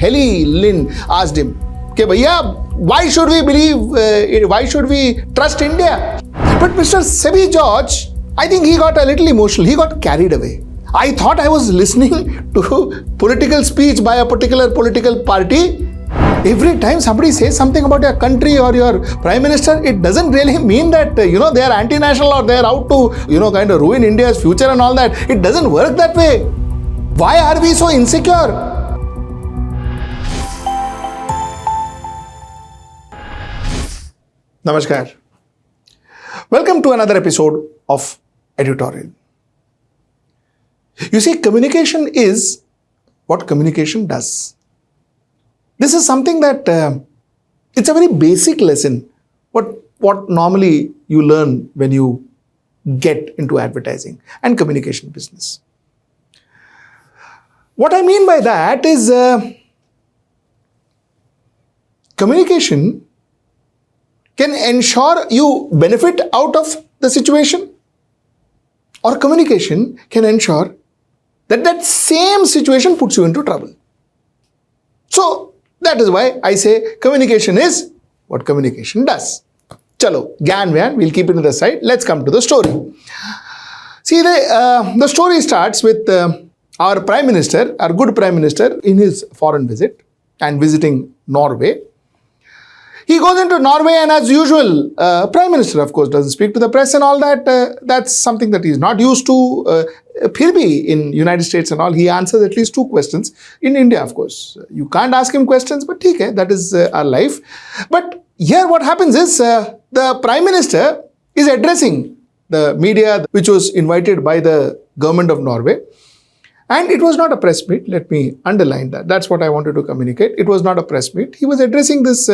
Helle Lyng asked him, "Okay, bhaiya, why should we trust India?" But Mr. Sibi George, I think he got a little emotional. He got carried away. I thought I was listening to political speech by a particular political party. Every time somebody says something about your country or your prime minister, it doesn't really mean that, they are anti-national or they're out to, kind of ruin India's future and all that. It doesn't work that way. Why are we so insecure? Namaskar. Welcome to another episode of Editorial. You see, communication is what communication does. This is something that it's a very basic lesson. What normally you learn when you get into advertising and communication business. What I mean by that is communication can ensure you benefit out of the situation, or communication can ensure that same situation puts you into trouble. So that is why I say communication is what communication does. Chalo, Gyan, we'll keep it to the side. Let's come to the story. See, the story starts with our Prime Minister, our good Prime Minister, in his foreign visit and visiting Norway. He goes into Norway and as usual, Prime Minister, of course, doesn't speak to the press and all that. That's something that he's not used to. Phir in United States and all, he answers at least 2 questions. In India, of course, you can't ask him questions, but that is our life. But here what happens is the Prime Minister is addressing the media which was invited by the government of Norway. And it was not a press meet. Let me underline that. That's what I wanted to communicate. It was not a press meet. He was addressing this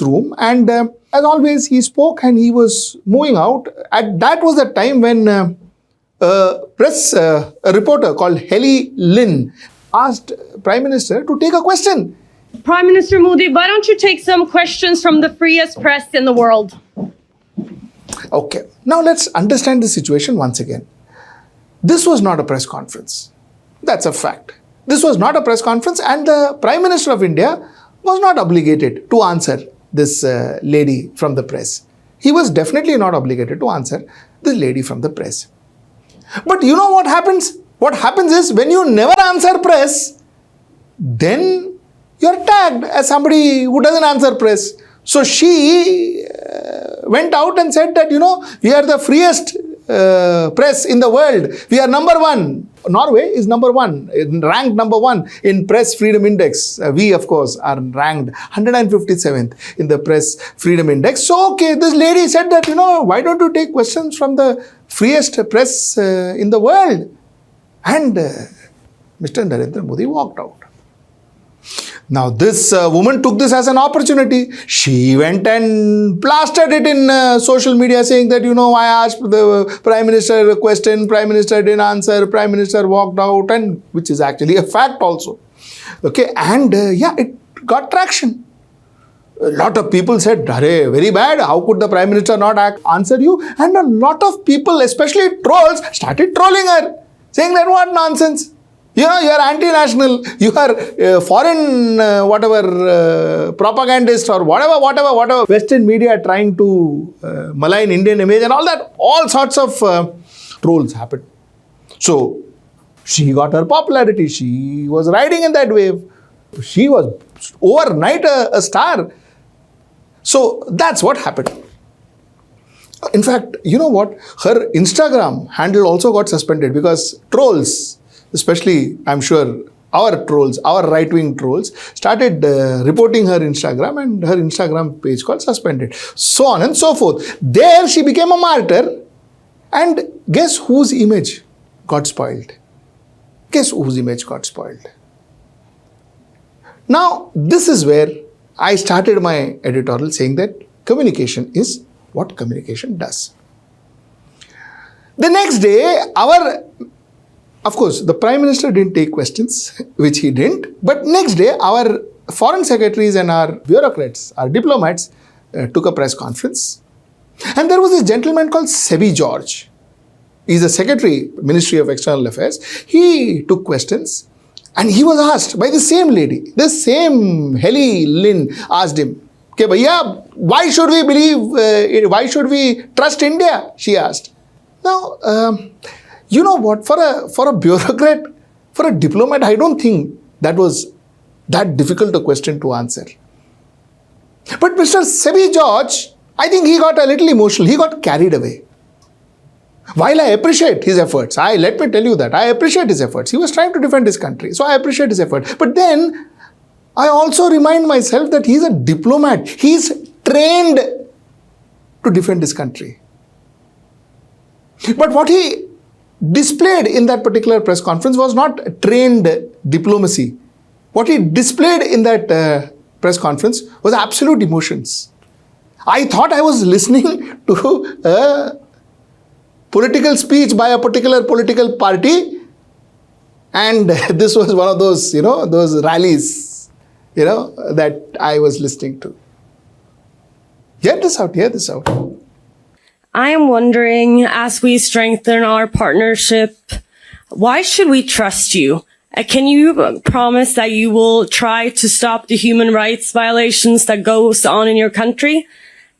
room, and as always, he spoke and he was moving out. That was the time when a reporter called Helle Lyng asked Prime Minister to take a question. Prime Minister Modi, why don't you take some questions from the freest press in the world? Okay. Now let's understand the situation once again. This was not a press conference. That's a fact. This was not a press conference, and the Prime Minister of India was not obligated to answer this lady from the press. He was definitely not obligated to answer this lady from the press. But you know what happens? What happens is when you never answer press, then you're tagged as somebody who doesn't answer press. So she went out and said that, we are the freest press in the world. We are number 1. Norway is number 1, ranked number 1 in Press Freedom Index. We, of course, are ranked 157th in the Press Freedom Index. So, this lady said that, why don't you take questions from the freest press in the world? And Mr. Narendra Modi walked out. Now, this woman took this as an opportunity. She went and plastered it in social media saying that, I asked the Prime Minister a question, Prime Minister didn't answer, Prime Minister walked out, and which is actually a fact also. Okay, and it got traction. A lot of people said, very bad, how could the Prime Minister not answer you? And a lot of people, especially trolls, started trolling her, saying that what nonsense. You are anti-national, you are foreign propagandist or whatever Western media trying to malign Indian image and all that, all sorts of trolls happened. So, she got her popularity, she was riding in that wave, she was overnight a star. So, that's what happened. In fact, you know what, her Instagram handle also got suspended because trolls, especially, I'm sure, our trolls, our right-wing trolls, started reporting her Instagram, and her Instagram page got suspended. So on and so forth. There she became a martyr, and guess whose image got spoiled? Guess whose image got spoiled? Now, this is where I started my editorial saying that communication is what communication does. The next day, of course, the Prime Minister didn't take questions, which he didn't. But next day, our foreign secretaries and our bureaucrats, our diplomats, took a press conference. And there was this gentleman called Sibi George. He's a secretary, Ministry of External Affairs. He took questions. And he was asked by the same lady, this same Helle Lyng asked him, "Ke bhaiya, why should we believe, why should we trust India?" she asked. Now, you know what, for a bureaucrat, for a diplomat, I don't think that was that difficult a question to answer. But Mr. Sibi George, I think he got a little emotional. He got carried away. While I appreciate his efforts, let me tell you that, I appreciate his efforts. He was trying to defend his country. So I appreciate his effort. But then, I also remind myself that he's a diplomat. He's trained to defend his country. But what he displayed in that particular press conference was not trained diplomacy. What he displayed in that press conference was absolute emotions. I thought I was listening to a political speech by a particular political party, and this was one of those, those rallies, that I was listening to. Hear this out. I am wondering, as we strengthen our partnership, why should we trust you? Can you promise that you will try to stop the human rights violations that goes on in your country?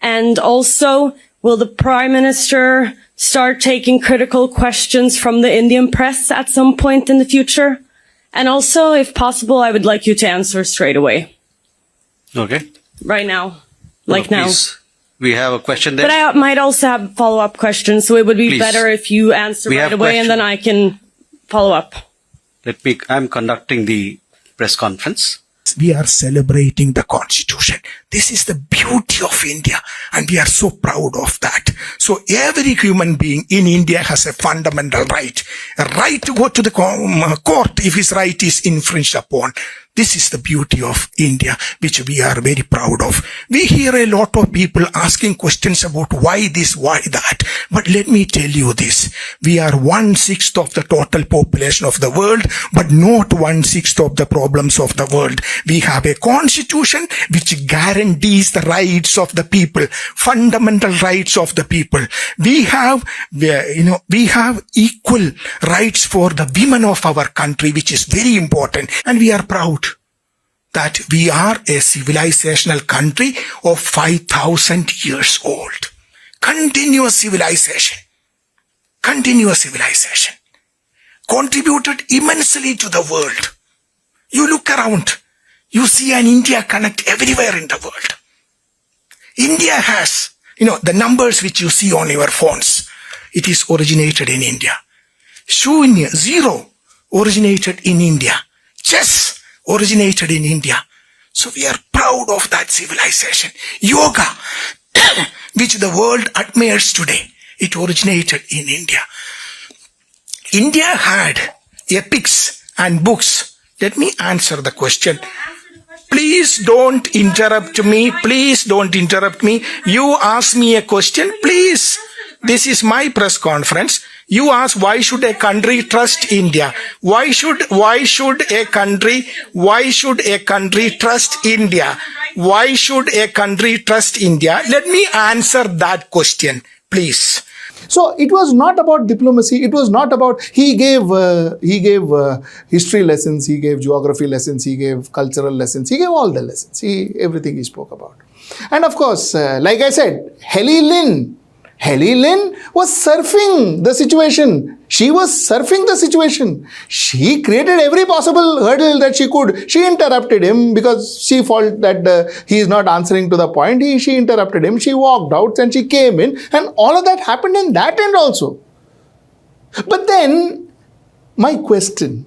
And also, will the Prime Minister start taking critical questions from the Indian press at some point in the future? And also, if possible, I would like you to answer straight away. Okay. Right now. Like now. Please. We have a question there. But I might also have follow-up questions, so it would be better if you answer right away and then I can follow up. I'm conducting the press conference. We are celebrating the Constitution. This is the beauty of India, and we are so proud of that. So every human being in India has a fundamental right. A right to go to the court if his right is infringed upon. This is the beauty of India, which we are very proud of. We hear a lot of people asking questions about why this, why that. But let me tell you this. We are 1/6 of the total population of the world, but not 1/6 of the problems of the world. We have a constitution which guarantees the rights of the people, fundamental rights of the people. We have equal rights for the women of our country, which is very important. And we are proud that we are a civilizational country of 5,000 years old. Continuous civilization. Contributed immensely to the world. You look around, you see an India connect everywhere in the world. India has, the numbers which you see on your phones, it is originated in India. Shunya, zero, originated in India. Chess, originated in India. So we are proud of that civilization. Yoga, which the world admires today, it originated in India. India had epics and books. Let me answer the question. Please don't interrupt me. You ask me a question, please. This is my press conference. You ask, why should a country trust India? Why should a country trust India? Why should a country trust India? Let me answer that question, please. So it was not about diplomacy. It was not about, he gave history lessons, he gave geography lessons, he gave cultural lessons, he gave all the lessons, everything he spoke about. And of course, like I said, Helle Lyng was surfing the situation. She was surfing the situation. She created every possible hurdle that she could. She interrupted him because she felt that he is not answering to the point. She interrupted him. She walked out and she came in. And all of that happened in that end also. But then, my question,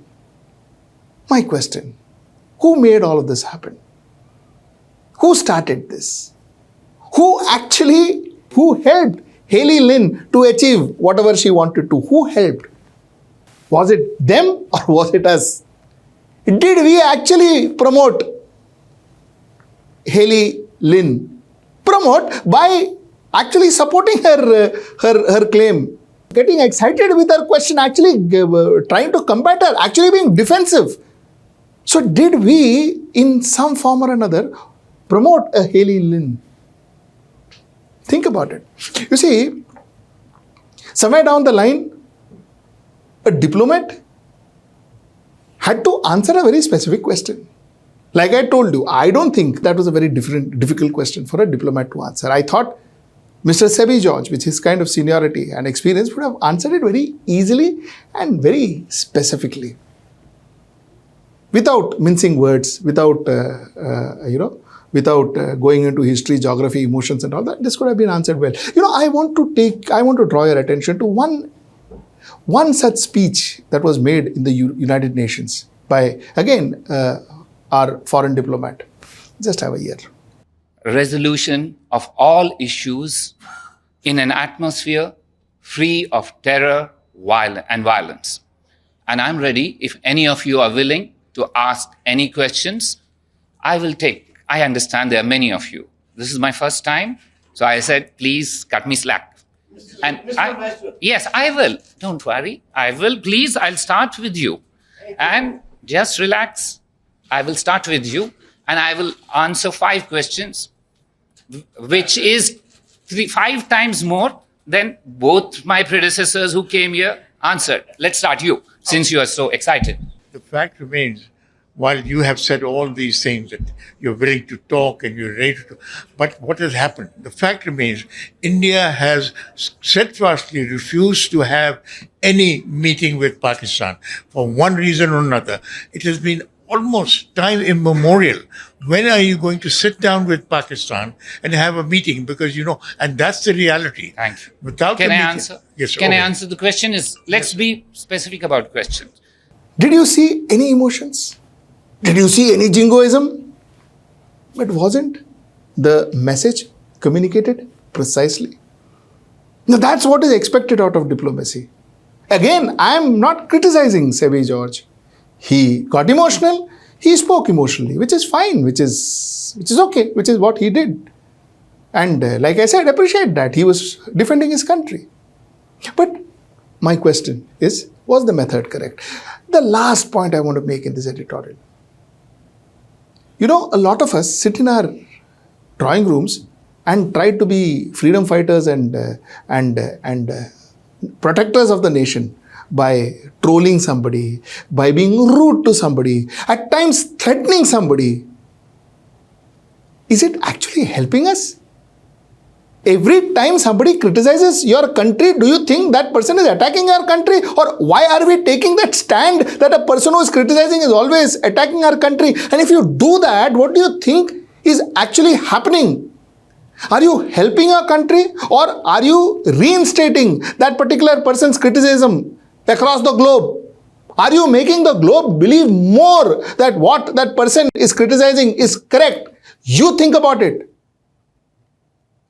who made all of this happen? Who started this? Who helped Helle Lyng to achieve whatever she wanted to? Who helped? Was it them or was it us? Did we actually promote Helle Lyng? Promote by actually supporting her claim, getting excited with her question, actually trying to combat her, actually being defensive. So did we, in some form or another, promote a Helle Lyng? Think about it. You see, somewhere down the line, a diplomat had to answer a very specific question. Like I told you, I don't think that was a very difficult question for a diplomat to answer. I thought Mr. Sibi George, with his kind of seniority and experience, would have answered it very easily and very specifically, without mincing words, without going into history, geography, emotions, and all that. This could have been answered well. I want to draw your attention to one such speech that was made in the United Nations by, again, our foreign diplomat. Just have a year. Resolution of all issues in an atmosphere free of terror and violence. And I'm ready, if any of you are willing to ask any questions, I understand there are many of you. This is my first time, so I said, please cut me slack. Yes, I will. Don't worry. I will. Please, I'll start with you. And just relax. I will start with you and I will answer 5 questions, which is 5 times more than both my predecessors who came here answered. Let's start you, since you are so excited. The fact remains, while you have said all these things, that you're willing to talk and you're ready to talk, but what has happened? The fact remains, India has steadfastly refused to have any meeting with Pakistan for one reason or another. It has been almost time immemorial. When are you going to sit down with Pakistan and have a meeting? Because, and that's the reality. Thank you. Without Can the I meeting, answer? Yes. Can I answer the question? Let's be specific about questions. Did you see any emotions? Did you see any jingoism? But wasn't the message communicated precisely? Now that's what is expected out of diplomacy. Again, I am not criticizing Sibi George. He got emotional, he spoke emotionally, which is fine, which is okay, which is what he did. And like I said, appreciate that. He was defending his country. But my question is, was the method correct? The last point I want to make in this editorial. A lot of us sit in our drawing rooms and try to be freedom fighters and protectors of the nation by trolling somebody, by being rude to somebody, at times threatening somebody. Is it actually helping us? Every time somebody criticizes your country, do you think that person is attacking our country? Or why are we taking that stand that a person who is criticizing is always attacking our country? And if you do that, what do you think is actually happening? Are you helping our country, or are you reinstating that particular person's criticism across the globe? Are you making the globe believe more that what that person is criticizing is correct? You think about it.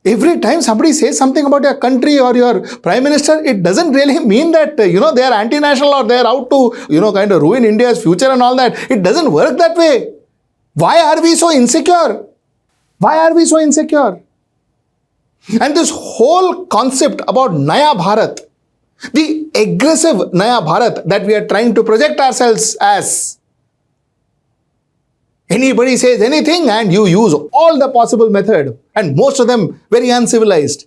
Every time somebody says something about your country or your prime minister, it doesn't really mean that, they are anti-national or they are out to, kind of ruin India's future and all that. It doesn't work that way. Why are we so insecure? Why are we so insecure? And this whole concept about Naya Bharat, the aggressive Naya Bharat that we are trying to project ourselves as. Anybody says anything and you use all the possible method, and most of them very uncivilized,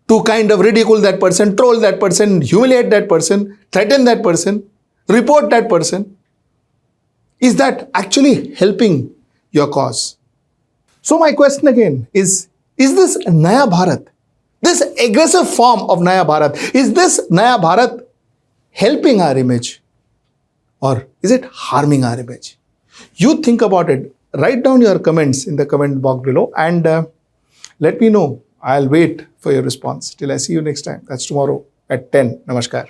to kind of ridicule that person, troll that person, humiliate that person, threaten that person, report that person. Is that actually helping your cause? So my question again is this Naya Bharat, this aggressive form of Naya Bharat, is this Naya Bharat helping our image, or is it harming our image? You think about it. Write down your comments in the comment box below and let me know. I'll wait for your response till I see you next time. That's tomorrow at 10. Namaskar.